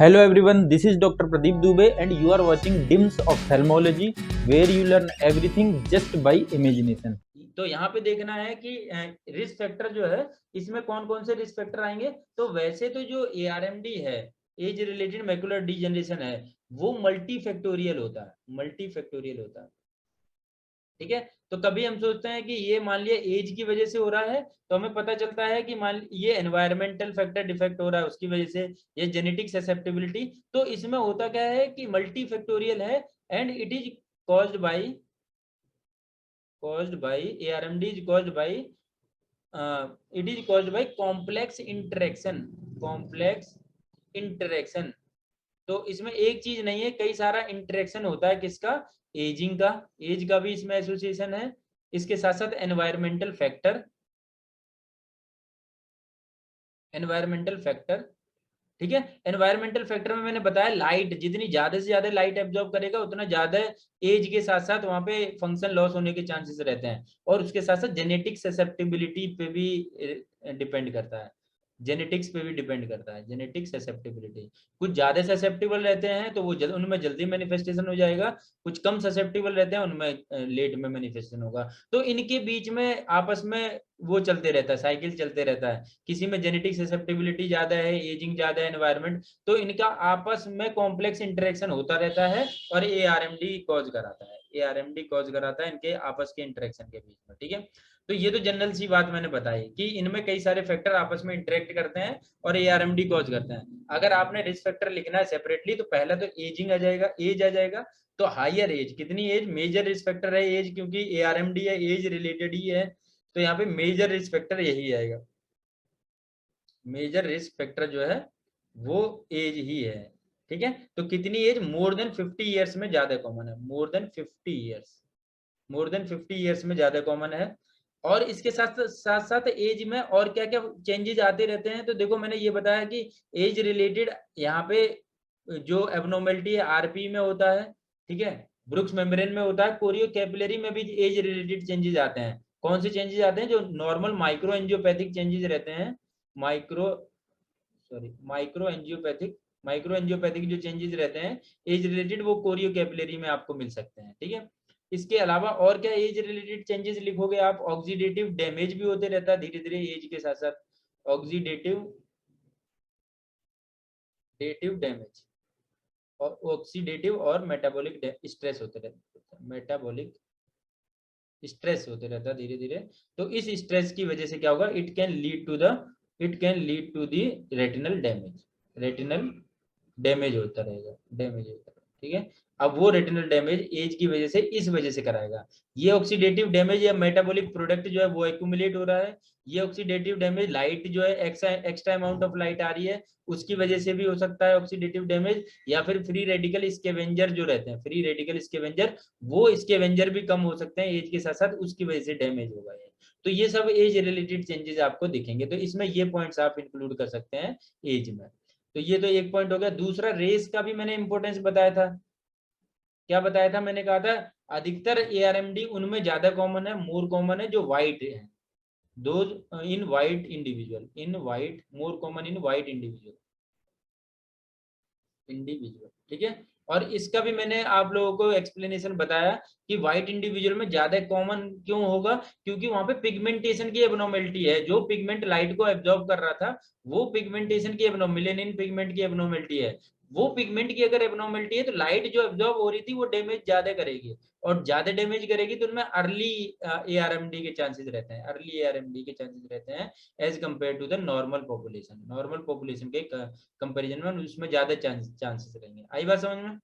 Hello everyone, this is Dr. Pradeep Dubey and you are watching DIMS Ophthalmology where you learn everything just by imagination. तो यहाँ पे देखना है कि risk factor जो है इसमें कौन कौन से रिस्क फैक्टर आएंगे। तो वैसे तो जो ARMD है, एज रिलेटेड मैकुलर डिजेनरेशन है, वो मल्टीफैक्टोरियल होता है। ठीक है, तो कभी हम सोचते हैं कि ये मान लिया एज की वजह से हो रहा है, तो हमें पता चलता है कि मान ये एनवायरमेंटल फैक्टर डिफेक्ट हो रहा है उसकी वजह से, ये जेनेटिक ससेप्टेबिलिटी। तो इसमें होता क्या है कि मल्टी फैक्टोरियल है and it is caused by ARMD is caused by complex interaction. तो इसमें एक चीज नहीं है, कई सारा इंटरेक्शन होता है। किसका? एजिंग का, एज का भी इसमें एसोसिएशन है। इसके साथ साथ एनवायरमेंटल फैक्टर। ठीक है, एनवायरमेंटल फैक्टर में मैंने बताया लाइट, जितनी ज्यादा से ज्यादा लाइट एब्जॉर्ब करेगा उतना ज्यादा एज के साथ साथ वहां पे फंक्शन लॉस होने के चांसेस रहते हैं। और उसके साथ साथ जेनेटिक ससेप्टेबिलिटी पे भी डिपेंड करता है, जेनेटिक ससेप्टेबिलिटी। कुछ ज्यादा ससेप्टेबल रहते हैं तो वो उनमें जल्दी मैनिफेस्टेशन हो जाएगा, कुछ कम ससेप्टेबल रहते हैं उनमें लेट में मैनिफेस्टेशन होगा। तो इनके बीच में आपस में वो चलते रहता है, साइकिल चलते रहता है। किसी में जेनेटिक ससेप्टेबिलिटी ज्यादा है, एजिंग ज्यादा है, एनवायरमेंट, तो इनका आपस में कॉम्प्लेक्स इंटरेक्शन होता रहता है और ARMD कॉज कराता है इनके आपस के इंटरेक्शन के बीच में। ठीक है, तो ये तो जनरल सी बात मैंने बताई कि इनमें कई सारे फैक्टर आपस में इंटरेक्ट करते हैं और ARMD कॉज करते हैं। अगर आपने रिस्क फैक्टर लिखना है सेपरेटली तो पहला तो एजिंग आ जाएगा, एज आ जाएगा। तो हायर एज, कितनी एज? मेजर रिस्क फैक्टर है एज, क्योंकि ARMD है, एज रिलेटेड ही है। तो यहाँ पे मेजर रिस्क फैक्टर यही आएगा, मेजर रिस्क फैक्टर जो है वो एज ही है। ठीक है, तो कितनी एज? मोर देन 50 ईयर्स में ज्यादा कॉमन है, मोर देन 50 ईयर्स में ज्यादा कॉमन है। और इसके साथ साथ साथ एज में और क्या क्या चेंजेस आते रहते हैं। तो देखो मैंने ये बताया कि एज रिलेटेड यहाँ पे जो एबनॉर्मेलिटी है RP में होता है, ठीक है, ब्रुक्स मेम्ब्रेन में होता है, कोरियो कैपिलरी में भी एज रिलेटेड चेंजेस आते हैं। कौन से चेंजेस आते हैं? जो नॉर्मल माइक्रो एंजियोपैथिक चेंजेस रहते हैं, माइक्रो एंजियोपैथिक जो चेंजेस रहते हैं एज रिलेटेड, वो कोरियो कैपिलरी में आपको मिल सकते हैं। ठीक है, इसके अलावा और क्या एज रिलेटेड चेंजेस लिखोगे आप? ऑक्सीडेटिव डैमेज भी होते रहता है धीरे धीरे एज के साथ साथ, ऑक्सीडेटिव डैमेज और ऑक्सीडेटिव और मेटाबॉलिक स्ट्रेस होते रहते हैं, धीरे धीरे। तो इस स्ट्रेस की वजह से क्या होगा? It can lead to the retinal damage होता रहेगा, ठीक है। अब वो रेटिनल डैमेज एज की वजह से, इस वजह से कराएगा। ये ऑक्सीडेटिव डैमेज या मेटाबॉलिक प्रोडक्ट जो है वो एक्यूमुलेट हो रहा है। ये ऑक्सीडेटिव डैमेज, लाइट जो है एक्स्ट्रा अमाउंट ऑफ लाइट आ रही है उसकी वजह से भी हो सकता है ऑक्सीडेटिव डैमेज। या फिर फ्री रेडिकल स्कैवेंजर जो रहते हैं, वो स्कैवेंजर भी कम हो सकते हैं एज के साथ साथ, उसकी वजह से डैमेज होगा ये। तो ये सब एज रिलेटेड चेंजेस आपको दिखेंगे, तो इसमें ये पॉइंट्स आप इंक्लूड कर सकते हैं एज में। तो ये तो एक पॉइंट हो गया। दूसरा, रेस का भी मैंने इंपॉर्टेंस बताया था। क्या बताया था? मैंने कहा था अधिकतर ARMD उनमें ज्यादा कॉमन है, मोर कॉमन है जो वाइट है, those in white individual, more common in white individual. ठीक है, और इसका भी मैंने आप लोगों को एक्सप्लेनेशन बताया कि व्हाइट इंडिविजुअल में ज्यादा कॉमन क्यों होगा, क्योंकि वहां पे पिगमेंटेशन की एबनॉर्मेलिटी है। जो पिगमेंट लाइट को एब्जॉर्ब कर रहा था वो पिगमेंटेशन की मेलेनिन पिगमेंट की एबनॉर्मेलिटी है। वो पिगमेंट की अगर एबनॉर्मेलिटी है तो लाइट जो एब्जॉर्ब हो रही थी वो डैमेज ज्यादा करेगी, और ज्यादा डैमेज करेगी तो उनमें अर्ली ARMD के चांसेस रहते हैं as compared to the normal population के कंपैरिजन में उसमें ज्यादा चांसेस रहेंगे। आई बात समझ में?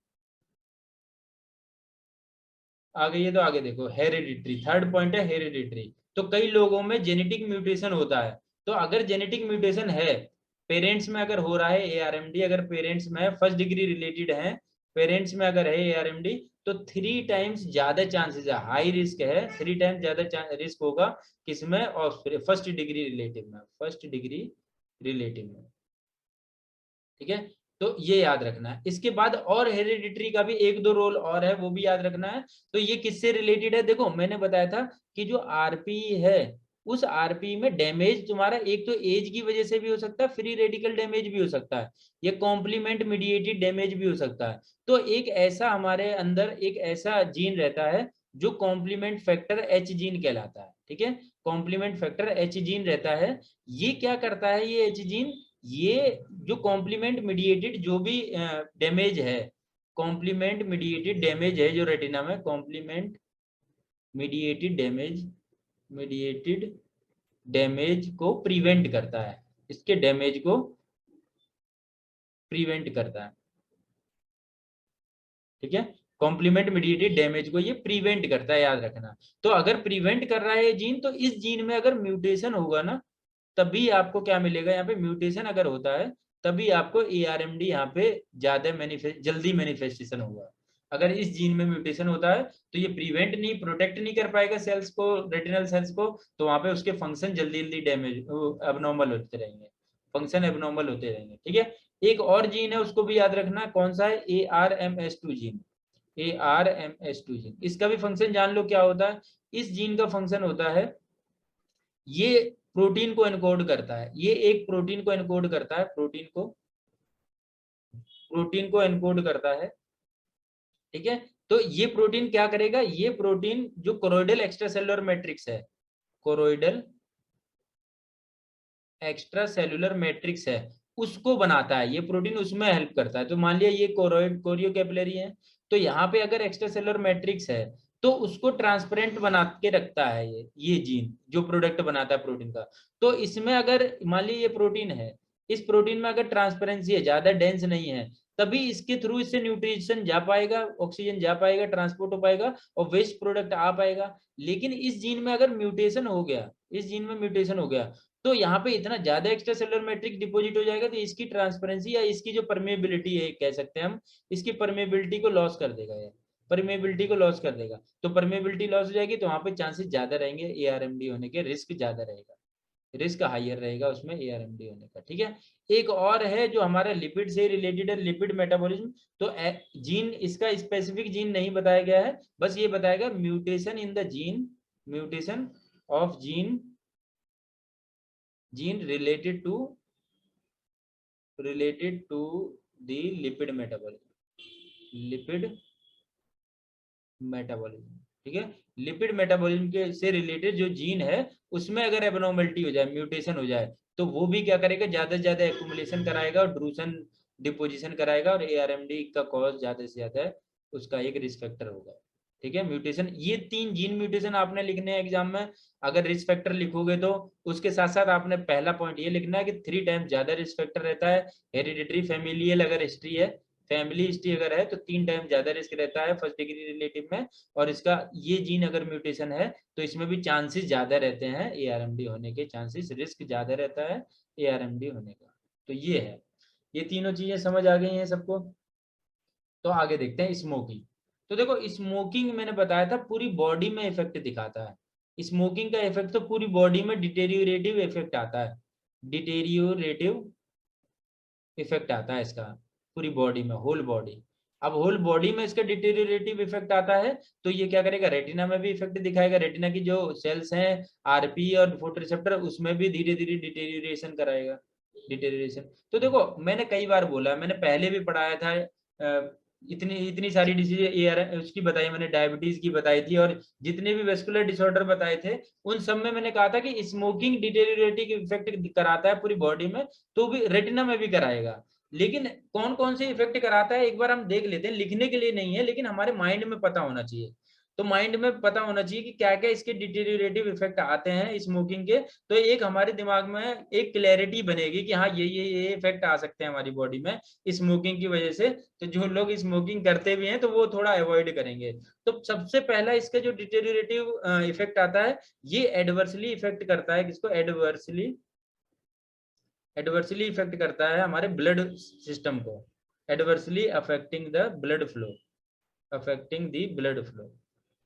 आगे ये तो आगे देखो, हेरिडिटरी, थर्ड पॉइंट है हेरिडिटरी। तो कई लोगों में जेनेटिक म्यूटेशन होता है। तो अगर जेनेटिक म्यूटेशन है, पेरेंट्स में अगर हो रहा है ARMD, अगर पेरेंट्स में फर्स्ट डिग्री रिलेटेड है, पेरेंट्स में अगर है ARMD, तो 3 टाइम्स ज्यादा चांसेस है, हाई रिस्क है, 3 टाइम्स ज्यादा रिस्क होगा किसमें? और फर्स्ट डिग्री रिलेटिव में। ठीक है, तो ये याद रखना है। इसके बाद और हेरिडिटरी का भी एक दो रोल और है, वो भी याद रखना है। तो ये किससे रिलेटेड है? देखो मैंने बताया था कि जो RP है उस आरपी में डैमेज तुम्हारा एक तो एज की वजह से भी हो सकता है, फ्री रेडिकल डैमेज भी हो सकता है, ये कॉम्प्लीमेंट मीडिएटेड डैमेज भी हो सकता है। तो एक ऐसा हमारे अंदर एक ऐसा जीन रहता है जो कॉम्प्लीमेंट फैक्टर एच जीन कहलाता है, ठीक है, कॉम्प्लीमेंट फैक्टर एच जीन रहता है। ये क्या करता है, ये एच जीन, ये जो कॉम्प्लीमेंट मीडिएटेड जो भी डैमेज है, कॉम्प्लीमेंट मीडिएटेड डैमेज है जो रेटिना में, कॉम्प्लीमेंट मीडिएटेड डैमेज को प्रिवेंट करता है, इसके डैमेज को प्रिवेंट करता है, ठीक है, कॉम्प्लीमेंट मीडिएटेड डैमेज को ये प्रिवेंट करता है, याद रखना। तो अगर प्रिवेंट कर रहा है ये जीन, तो इस जीन में अगर म्यूटेशन होगा ना, तभी आपको क्या मिलेगा, यहाँ पे म्यूटेशन अगर होता है तभी आपको एआरएमडी यहाँ पे ज्यादा जल्दी मैनिफेस्टेशन होगा। अगर इस जीन में म्यूटेशन होता है तो ये प्रिवेंट नहीं, प्रोटेक्ट नहीं कर पाएगा सेल्स को, रेटिनल सेल्स को, तो वहां पे उसके फंक्शन जल्दी जल्दी डैमेज एबनॉर्मल होते रहेंगे, फंक्शन एबनॉर्मल होते रहेंगे, ठीक है। एक और जीन है उसको भी याद रखना, कौन सा है, ARMS2 जीन, ARMS2 जीन, इसका भी फंक्शन जान लो क्या होता है। इस जीन का फंक्शन होता है, ये प्रोटीन को एनकोड करता है, ये एक प्रोटीन को एनकोड करता है, प्रोटीन को एनकोड करता है, ठीक है। तो ये प्रोटीन क्या करेगा, ये प्रोटीन जो कोरोइडल एक्स्ट्रासेलुलर मैट्रिक्स है, कोरोइडल एक्स्ट्रा सेलुलर मैट्रिक्स है, उसको बनाता है ये प्रोटीन, उसमें हेल्प करता है। तो मान लिया ये कोरोइड कोरियो कैपिलरी है, तो यहाँ पे अगर एक्स्ट्रा सेलुलर मैट्रिक्स है तो उसको ट्रांसपेरेंट बना के रखता है ये जीन जो प्रोडक्ट बनाता है प्रोटीन का। तो इसमें अगर मान लीजिए ये प्रोटीन है, इस प्रोटीन में अगर ट्रांसपेरेंसी है, ज्यादा डेंस नहीं है, तभी इसके थ्रू इससे न्यूट्रिशन जा पाएगा, ऑक्सीजन जा पाएगा, ट्रांसपोर्ट हो पाएगा और वेस्ट प्रोडक्ट आ पाएगा। लेकिन इस जीन में अगर म्यूटेशन हो गया, इस जीन में म्यूटेशन हो गया, तो यहाँ पे इतना ज्यादा एक्स्ट्रा सेलुलर मैट्रिक्स डिपॉजिट हो जाएगा, तो इसकी ट्रांसपेरेंसी या इसकी जो परमेबिलिटी है कह सकते हैं हम, इसकी परमेबिलिटी को लॉस कर देगा, ये परमेबिलिटी को लॉस कर देगा। तो परमेबिलिटी लॉस हो जाएगी तो वहां पे चांसेस ज्यादा रहेंगे एआरएमडी होने के, रिस्क ज्यादा रहेगा, रिस्क हाइयर रहेगा उसमें एआरएमडी होने का, ठीक है। एक और है जो हमारा लिपिड से रिलेटेड है, लिपिड मेटाबॉलिज्म। तो जीन, इसका स्पेसिफिक जीन नहीं बताया गया है, बस ये बताएगा mutation in the gene, mutation of gene related to the lipid metabolism, ठीक है। लिपिड मेटाबॉलिज्म के से रिलेटेड जो जीन है उसमें अगर एबनॉर्मलिटी हो जाए, म्यूटेशन हो जाए, तो वो भी क्या करेगा, ज्यादा से ज्यादा एक्यूमुलेशन कराएगा और ड्रूसन डिपोजिशन कराएगा, और एआरएमडी का कॉज ज्यादा से ज्यादा उसका एक रिस्क फैक्टर होगा, ठीक है। म्यूटेशन, ये 3 जीन म्यूटेशन आपने लिखने हैं एग्जाम में। अगर रिस्क फैक्टर लिखोगे तो उसके साथ साथ आपने पहला पॉइंट ये लिखना है कि 3 टाइम्स ज्यादा रिस्क फैक्टर रहता है, हेरिडिटरी फैमिलियल अगर हिस्ट्री है, फैमिली हिस्ट्री अगर है तो 3 टाइम ज्यादा रिस्क रहता है फर्स्ट डिग्री रिलेटिव में, और इसका ये जीन अगर म्यूटेशन है तो इसमें भी चांसेस ज्यादा रहते हैं एआरएमडी होने के, चांसेस, रिस्क ज्यादा रहता है एआरएमडी होने का। तो ये है, ये तीनों चीजें समझ आ गई हैं सबको। तो आगे देखते हैं स्मोकिंग। तो देखो स्मोकिंग मैंने बताया था पूरी बॉडी में इफेक्ट दिखाता है, स्मोकिंग का इफेक्ट तो पूरी बॉडी में डिटेरियोरेटिव इफेक्ट आता है, डिटेरियोरेटिव इफेक्ट आता है इसका पूरी बॉडी में, होल बॉडी। अब होल बॉडी में इसका डिटेरियोरेटिव इफेक्ट आता है तो ये क्या करेगा, रेटिना में भी इफेक्ट दिखाएगा, रेटिना की जो सेल्स हैं आरपी और फोटोरिसेप्टर उसमें भी धीरे धीरे डिटेरियोरेशन कराएगा, डिटेरियोरेशन। तो देखो मैंने कई बार बोला, मैंने पहले भी पढ़ाया था, इतनी इतनी सारी डिजीज उसकी बताई मैंने, डायबिटीज की बताई थी, और जितने भी वेस्कुलर डिसऑर्डर बताए थे उन सब में मैंने कहा था कि स्मोकिंग डिटेरियोरेटिव इफेक्ट कराता है पूरी बॉडी में, तो भी रेटिना में भी कराएगा। लेकिन कौन कौन से इफेक्ट कराता है एक बार हम देख लेते हैं, लिखने के लिए नहीं है लेकिन हमारे माइंड में पता होना चाहिए। तो माइंड में पता होना चाहिए कि क्या क्या इसके डिटेरियोरेटिव इफेक्ट आते हैं स्मोकिंग के, तो एक हमारे दिमाग में एक क्लैरिटी बनेगी कि हाँ ये इफेक्ट आ सकते हैं हमारी बॉडी में स्मोकिंग की वजह से। तो जो लोग स्मोकिंग करते भी हैं तो वो थोड़ा अवॉइड करेंगे। तो सबसे पहला इसका जो डिटेरियोरेटिव इफेक्ट आता है, ये एडवर्सली इफेक्ट करता है, किसको, एडवर्सली इफेक्ट करता है हमारे ब्लड सिस्टम को, adversely affecting the blood flow, affecting the blood flow,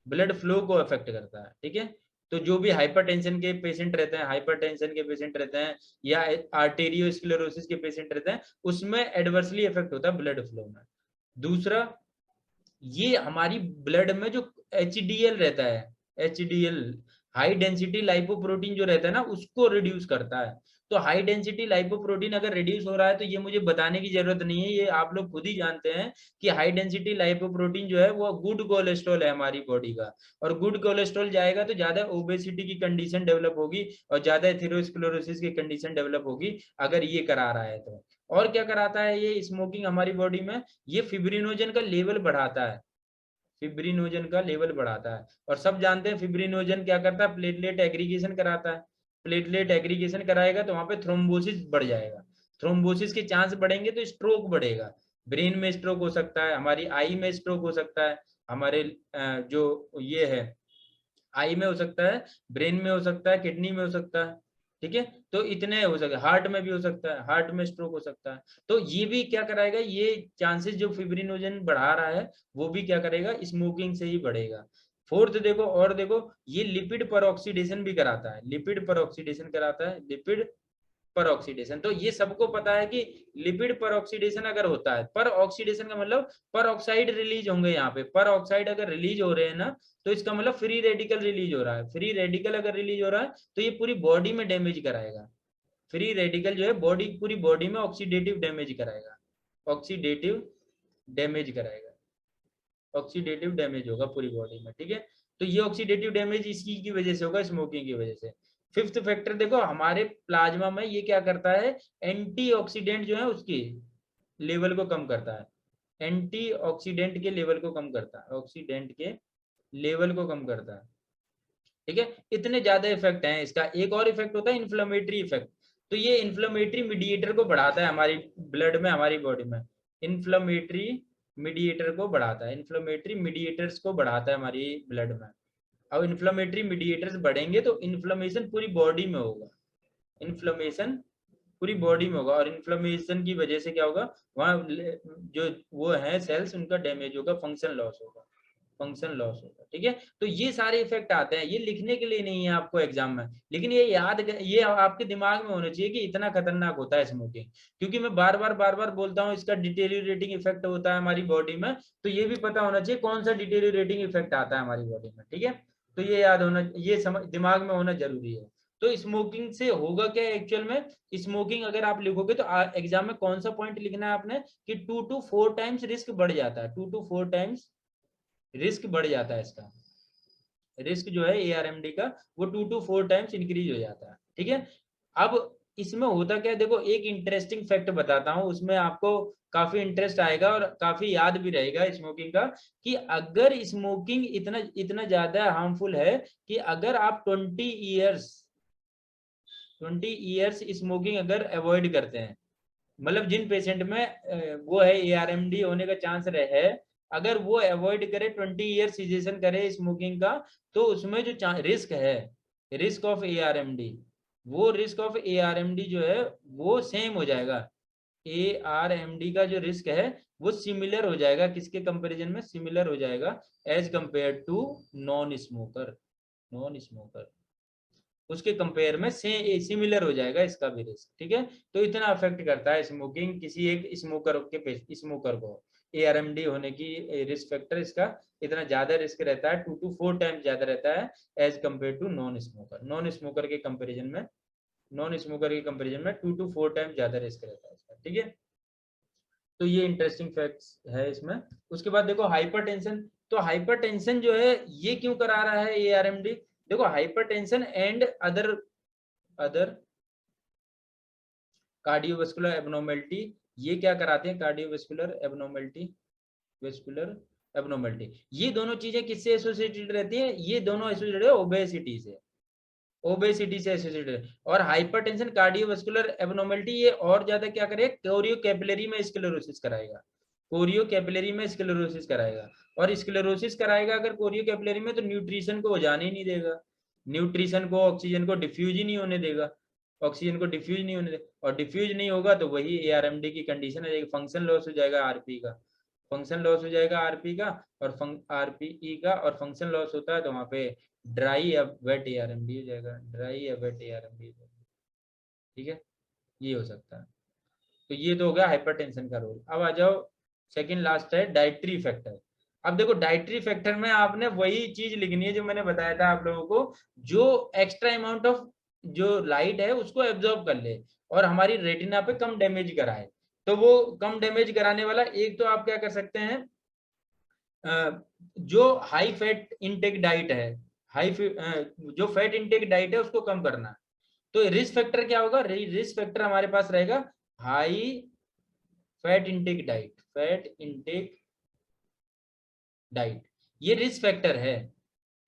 blood flow को अफेक्ट करता है, ठीक है। तो जो भी हाइपरटेंशन के पेशेंट रहते हैं, हाइपरटेंशन के पेशेंट रहते हैं या आर्टेरियोस्क्लेरोसिस के पेशेंट रहते हैं, उसमें एडवर्सली इफेक्ट होता है ब्लड फ्लो में। दूसरा, ये हमारी ब्लड में जो एचडीएल रहता है, एचडीएल हाई डेंसिटी लाइपोप्रोटीन जो रहता है ना उसको रिड्यूस करता है। तो हाई डेंसिटी लाइपोप्रोटीन अगर रिड्यूस हो रहा है तो ये मुझे बताने की जरूरत नहीं है, ये आप लोग खुद ही जानते हैं कि हाई डेंसिटी लाइपोप्रोटीन जो है वो गुड कोलेस्ट्रॉल है हमारी बॉडी का, और गुड कोलेस्ट्रॉल जाएगा तो ज्यादा ओबेसिटी की कंडीशन डेवलप होगी और ज्यादा एथेरोस्क्लेरोसिस की कंडीशन डेवलप होगी अगर ये करा रहा है तो। और क्या कराता है ये स्मोकिंग हमारी बॉडी में, ये फिब्रिनोजन का लेवल बढ़ाता है, फिब्रिनोजन का लेवल बढ़ाता है। और सब जानते हैं फिब्रिनोजन क्या करता है, प्लेटलेट एग्रीगेशन कराता है, प्लेटलेट एग्रीगेशन कराएगा तो वहां पे थ्रोम्बोसिस बढ़ जाएगा, थ्रोम्बोसिस के चांस बढ़ेंगे तो स्ट्रोक बढ़ेगा, ब्रेन में स्ट्रोक हो सकता है, हमारी आई में स्ट्रोक हो सकता है, हमारे जो ये है आई में हो सकता है, ब्रेन में हो सकता है, किडनी में हो सकता है, ठीक है। तो इतने हो सकते, हार्ट में भी हो सकता है, हार्ट में स्ट्रोक हो सकता है। तो ये भी क्या कराएगा, ये चांसेस जो फिब्रिनोजन बढ़ा रहा है वो भी क्या करेगा, स्मोकिंग से ही बढ़ेगा। फोर्थ देखो, और देखो ये लिपिड पर ऑक्सीडेशन भी कराता है, लिपिड पर ऑक्सीडेशन कराता है, लिपिड पर ऑक्सीडेशन। तो ये सबको पता है कि लिपिड पर ऑक्सीडेशन अगर होता है, पर ऑक्सीडेशन का मतलब पर ऑक्साइड रिलीज होंगे, यहाँ पे पर ऑक्साइड अगर रिलीज हो रहे हैं ना तो इसका मतलब फ्री रेडिकल रिलीज हो रहा है, फ्री रेडिकल अगर रिलीज हो रहा है तो ये पूरी बॉडी में डैमेज कराएगा, फ्री रेडिकल जो है बॉडी पूरी बॉडी में ऑक्सीडेटिव डैमेज कराएगा, ऑक्सीडेटिव डैमेज कराएगा, ऑक्सीडेटिव डैमेज होगा पूरी बॉडी में, ठीक है। तो ये ऑक्सीडेटिव डैमेज इसकी की वजह से होगा, स्मोकिंग की वजह से। फिफ्थ फैक्टर देखो हमारे प्लाज्मा में ये क्या करता है, एंटीऑक्सीडेंट जो है उसकी लेवल को कम करता है, एंटीऑक्सीडेंट के लेवल को कम करता है, ऑक्सीडेंट के लेवल को कम करता है, ठीक है। इतने ज्यादा इफेक्ट हैं इसका। एक और इफेक्ट होता है इन्फ्लेमेटरी इफेक्ट, तो ये इन्फ्लेमेटरी मीडिएटर को बढ़ाता है हमारी ब्लड में, हमारी बॉडी में इन्फ्लेमेटरी मीडिएटर को बढ़ाता है, इन्फ्लेमेटरी मीडिएटर्स को बढ़ाता है हमारी ब्लड में। अब इन्फ्लेमेटरी मीडिएटर्स बढ़ेंगे तो इन्फ्लेमेशन पूरी बॉडी में होगा, इन्फ्लेमेशन पूरी बॉडी में होगा, और इन्फ्लेमेशन की वजह से क्या होगा, वहाँ जो वो है सेल्स उनका डैमेज होगा, फंक्शन लॉस होगा, फंक्शन लॉस होगा, ठीक है। तो ये सारे इफेक्ट आते हैं, ये लिखने के लिए नहीं है आपको एग्जाम में, लेकिन ये याद, ये आपके दिमाग में होना चाहिए कि इतना खतरनाक होता है स्मोकिंग। क्योंकि मैं बार बार बोलता हूँ इसका डिटेरियोरेटिंग इफेक्ट होता है हमारी बॉडी में, तो ये भी पता होना चाहिए कौन सा डिटेरियोरेटिंग इफेक्ट आता है हमारी बॉडी में, ठीक है। तो ये याद होना, ये समझ दिमाग में होना जरूरी है। तो स्मोकिंग से होगा क्या एक्चुअल में, स्मोकिंग अगर आप लिखोगे तो एग्जाम में कौन सा पॉइंट लिखना है आपने, कि 2 to 4 टाइम्स रिस्क बढ़ जाता है, 2 to 4 टाइम्स रिस्क बढ़ जाता है, इसका रिस्क जो है एआरएमडी का वो 2 to 4 टाइम्स इंक्रीज हो जाता है, ठीक है। अब इसमें होता क्या है, देखो एक इंटरेस्टिंग फैक्ट बताता हूँ, उसमें आपको काफी इंटरेस्ट आएगा और काफी याद भी रहेगा स्मोकिंग का, कि अगर स्मोकिंग इतना इतना ज्यादा हार्मफुल है कि अगर आप 20 ईयर्स स्मोकिंग अगर अवॉइड करते हैं, मतलब जिन पेशेंट में वो है एआरएमडी होने का चांस रहे, अगर वो अवॉइड करे 20 ईयर सीजेशन करे स्मोकिंग का, तो उसमें जो रिस्क है, रिस्क ऑफ एआरएमडी, वो रिस्क ऑफ एआरएमडी जो है वो सेम हो जाएगा, एआरएमडी का जो रिस्क है वो सिमिलर हो जाएगा, किसके कंपैरिजन में, सिमिलर हो जाएगा as compared to non smoker, non smoker उसके कंपेयर में सिमिलर हो जाएगा इसका भी रिस्क, ठीक है। तो इतना अफेक्ट करता है स्मोकिंग किसी एक स्मोकर के स्मोकर को, एआरएमडी होने की रिस्क फैक्टर इसका इतना ज्यादा रिस्क रहता है, 2 to 4 टाइम्स ज्यादा रहता है as compared to non smoker, non smoker के कंपेरिजन में, नॉन स्मोकर के कंपेरिजन में 2 to 4 टाइम्स ज्यादा रिस्क रहता है इसका, ठीक है। तो ये इंटरेस्टिंग फैक्ट्स है इसमें। उसके बाद देखो हाइपरटेंशन, तो हाइपरटेंशन जो है ये क्यों करा रहा है एआरएमडी, देखो hypertension and other other cardiovascular abnormality, ये क्या कराते हैं, कार्डियोवास्कुलर एबनॉर्मेलिटी, वेस्कुलर एबनॉर्मेलिटी, ये दोनों चीजें किससे एसोसिएटेड रहती हैं, ये दोनों एसोसिएटेड है ओबेसिटी से, ओबेसिटी से एसोसिएटेड। और हाइपरटेंशन कार्डियोवास्कुलर एबनॉर्मेलिटी ये और ज्यादा क्या करेगा, कोरियो कैपिलरी में स्क्लेरोसिस कराएगा, कोरियो कैपिलरी में स्क्लेरोसिस कराएगा, और स्क्लेरोसिस कराएगा अगर कोरियो कैपिलरी में तो न्यूट्रिशन को वो जाने ही नहीं देगा, न्यूट्रिशन को ऑक्सीजन को डिफ्यूज ही नहीं होने देगा, ऑक्सीजन को डिफ्यूज नहीं होने देगा, और डिफ्यूज नहीं होगा तो वही एआरएमडी की कंडीशन है, फंक्शन लॉस हो जाएगा आरपी का, फंक्शन लॉस हो जाएगा आरपी का, और आरपीई का, और फंक्शन लॉस होता है तो वहां पे ड्राई या वेट एआरएमडी हो जाएगा, ड्राई या वेट एआरएमडी हो जाएगा, ठीक है। ये हो सकता है। तो ये तो हो गया हाइपरटेंशन का रोल। अब आ जाओ सेकंड लास्ट है डाइटरी फैक्टर। अब देखो डाइटरी फैक्टर में आपने वही चीज लिखनी है जो मैंने बताया था आप लोगों को, जो एक्स्ट्रा अमाउंट ऑफ जो लाइट है उसको एब्जॉर्ब कर ले और हमारी रेटिना पे कम डैमेज कराए। तो वो कम डैमेज कराने वाला एक तो आप क्या कर सकते हैं, जो हाई फैट इनटेक डाइट है, जो फैट इनटेक डाइट है उसको कम करना है। तो रिस्क फैक्टर क्या होगा, रिस्क फैक्टर हमारे पास रहेगा high fat intake diet, fat intake diet, ये रिस्क फैक्टर है।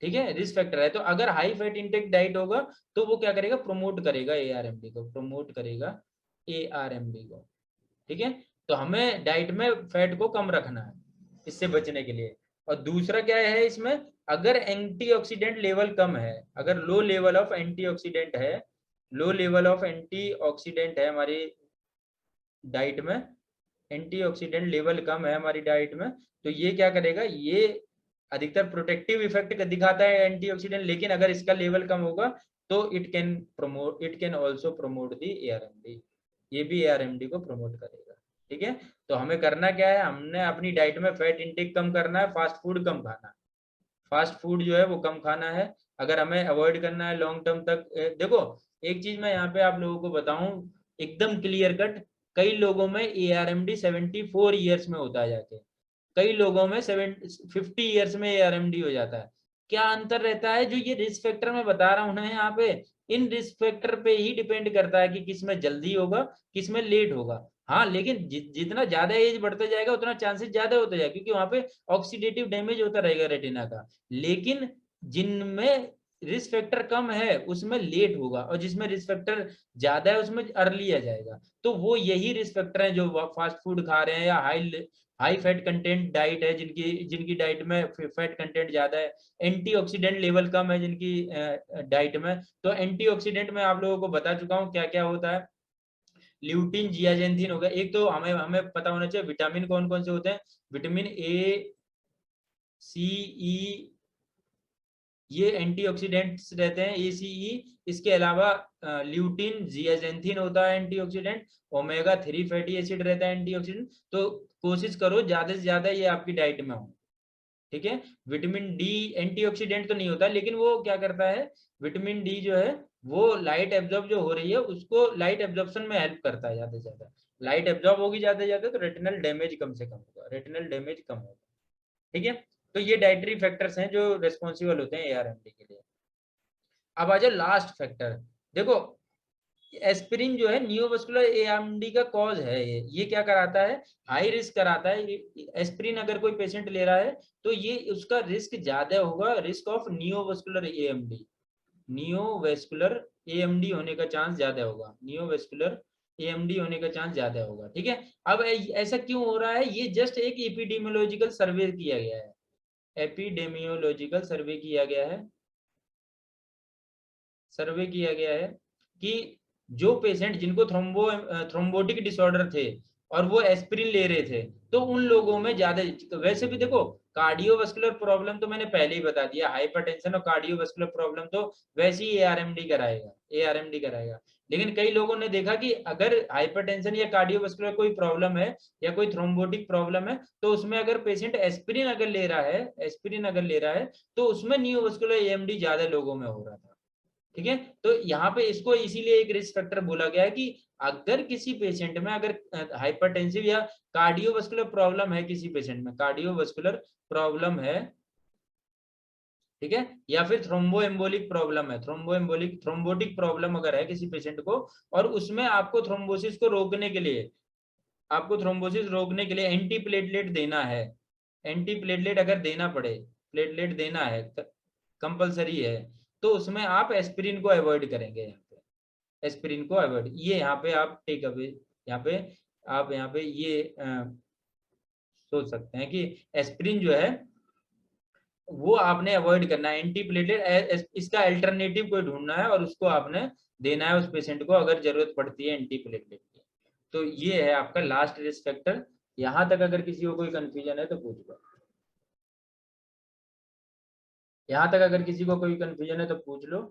ठीक है, रिस्क फैक्टर है। तो अगर हाई फैट इनटेक डाइट होगा तो वो क्या करेगा, प्रमोट करेगा एआरएमडी को, प्रमोट करेगा एआरएमडी को। ठीक है, तो हमें डाइट में फैट को कम रखना है इससे बचने के लिए। और दूसरा क्या है इसमें, अगर एंटीऑक्सीडेंट लेवल कम है, अगर लो लेवल ऑफ एंटीऑक्सीडेंट है, लो लेवल ऑफ एंटीऑक्सीडेंट है हमारी डाइट में, एंटीऑक्सीडेंट लेवल कम है हमारी डाइट में, तो ये क्या करेगा, ये अधिकतर प्रोटेक्टिव इफेक्ट दिखाता है एंटीऑक्सीडेंट, लेकिन अगर इसका लेवल कम होगा तो इट कैन ऑल्सो प्रमोट दी एआरएमडी, ये भी एआरएमडी को प्रमोट करेगा। ठीक है, तो हमें करना क्या है, हमने अपनी डाइट में फैट इंटेक कम करना है, फास्ट फूड कम खाना है, फास्ट फूड जो है वो कम खाना है। अगर हमें अवॉइड करना है लॉन्ग टर्म तक, देखो एक चीज मैं यहाँ पे आप लोगों को बताऊं एकदम क्लियर कट, कई लोगों में एआरएमडी 74 ईयर्स में होता है जाके, कई लोगों में 50 ईयर्स में एआरएमडी हो जाता है। क्या अंतर रहता है, जो ये रिस्क फैक्टर मैं बता रहा हूँ ना यहाँ पे, इन रिस्क फैक्टर पे ही डिपेंड करता है कि किस में जल्दी होगा किस में लेट होगा। हाँ लेकिन जितना ज्यादा एज बढ़ता जाएगा उतना चांसेस ज्यादा होता जाएगा, क्योंकि वहां पे ऑक्सीडेटिव डैमेज होता रहेगा रेटिना का। लेकिन जिनमें रिस्क फैक्टर कम है उसमें लेट होगा, और जिसमें रिस्क फैक्टर ज्यादा है उसमें अर्ली आ जाएगा। तो वो यही रिस्क फैक्टर है जो फास्ट फूड खा रहे हैं या हाई फैट कंटेंट डाइट है, जिनकी जिनकी डाइट में फैट कंटेंट ज्यादा है, एंटीऑक्सीडेंट लेवल कम है जिनकी डाइट में। तो एंटीऑक्सीडेंट में आप लोगों को बता चुका हूँ क्या क्या होता है, ल्यूटिन जियाजेंथिन हो गया। एक तो हमें हमें पता होना चाहिए विटामिन कौन कौन से होते हैं, विटामिन ए, सी, ई, ये एंटीऑक्सीडेंट्स रहते हैं, ए, सी, ई। इसके अलावा ल्यूटिन जियाजेंथिन होता है एंटीऑक्सीडेंट, ओमेगा 3 फैटी एसिड रहता है एंटीऑक्सीडेंट। तो कोशिश करो ज्यादा से ज्यादा ये आपकी डाइट में हो। ठीक है, विटामिन डी एंटीऑक्सीडेंट तो नहीं होता, लेकिन वो क्या करता है, विटामिन डी जो है वो लाइट एब्जॉर्ब जो हो रही है उसको लाइट एब्जॉर्प्शन में हेल्प करता है, ज्यादा से ज्यादा लाइट एब्जॉर्ब होगी ज्यादा से ज्यादा तो रेटिनल डैमेज कम से कम होगा, रेटिनल डैमेज कम होगा। ठीक है, तो ये डाइटरी फैक्टर्स हैं जो रिस्पॉन्सिबल होते हैं एआरएमडी के लिए। अब आ जाओ लास्ट फैक्टर, देखो एस्पिरिन जो है नियोवास्कुलर एआरएमडी का कॉज है, ये क्या कराता है, हाई रिस्क कराता है। एस्पिरिन अगर कोई पेशेंट ले रहा है तो ये उसका रिस्क ज्यादा होगा, रिस्क ऑफ नियोवास्कुलर एएमडी, नियोवास्कुलर एएमडी होने का चांस ज्यादा होगा, नियोवास्कुलर एएमडी होने का चांस ज्यादा होगा। ठीक है, अब ऐसा क्यों हो रहा है, ये जस्ट एक एपिडेमियोलॉजिकल सर्वे किया गया है, एपिडेमियोलॉजिकल सर्वे किया गया है, सर्वे किया गया है कि जो पेशेंट जिनको थ्रोम्बोटिक डिसऑर्डर थे और वो एस्पिरिन ले रहे थे, तो उन लोगों में ज्यादा, वैसे भी देखो कार्डियोवास्कुलर प्रॉब्लम तो मैंने पहले ही बता दिया, हाइपरटेंशन और कार्डियोवास्कुलर प्रॉब्लम तो वैसे ही एआरएमडी कराएगा, एआरएमडी कराएगा। लेकिन कई लोगों ने देखा कि अगर हाइपरटेंशन या कार्डियोवास्कुलर कोई प्रॉब्लम है या कोई थ्रोम्बोटिक प्रॉब्लम है तो उसमें अगर पेशेंट एस्पिरिन अगर ले रहा है, एस्पिरिन अगर ले रहा है तो उसमें नियोवास्कुलर एएमडी ज्यादा लोगों में हो रहा था। ठीक है, तो यहाँ पे इसको इसीलिए एक रिस्क फैक्टर बोला गया है कि अगर किसी पेशेंट में अगर हाइपरटेंसिव या कार्डियोवास्कुलर प्रॉब्लम है, किसी पेशेंट में कार्डियोवास्कुलर प्रॉब्लम है, ठीक है, या फिर थ्रोम्बोएम्बोलिक प्रॉब्लम है, थ्रोम्बोएम्बोलिक थ्रोम्बोटिक प्रॉब्लम अगर है किसी पेशेंट को, और उसमें आपको थ्रोम्बोसिस को रोकने के लिए, आपको थ्रोम्बोसिस रोकने के लिए एंटी प्लेटलेट देना है, एंटी प्लेटलेट अगर देना पड़े, प्लेटलेट देना है कंपलसरी है, तो उसमें आप एस्पिरिन को अवॉइड करेंगे, यहाँ पे एस्पिरिन को अवॉइड, ये यहाँ पे आप टेक अवे, यहाँ पे आप यहाँ पे ये सोच सकते हैं कि एस्पिरिन जो है वो आपने अवॉइड करना है, एंटी प्लेटलेट इसका अल्टरनेटिव कोई ढूंढना है और उसको आपने देना है उस पेशेंट को अगर जरूरत पड़ती है एंटी प्लेटलेट की। तो ये है आपका लास्ट रिस्क फैक्टर। यहाँ तक अगर किसी को कोई कंफ्यूजन है तो पूछ लो, यहाँ तक अगर किसी को कोई कंफ्यूजन है तो पूछ लो।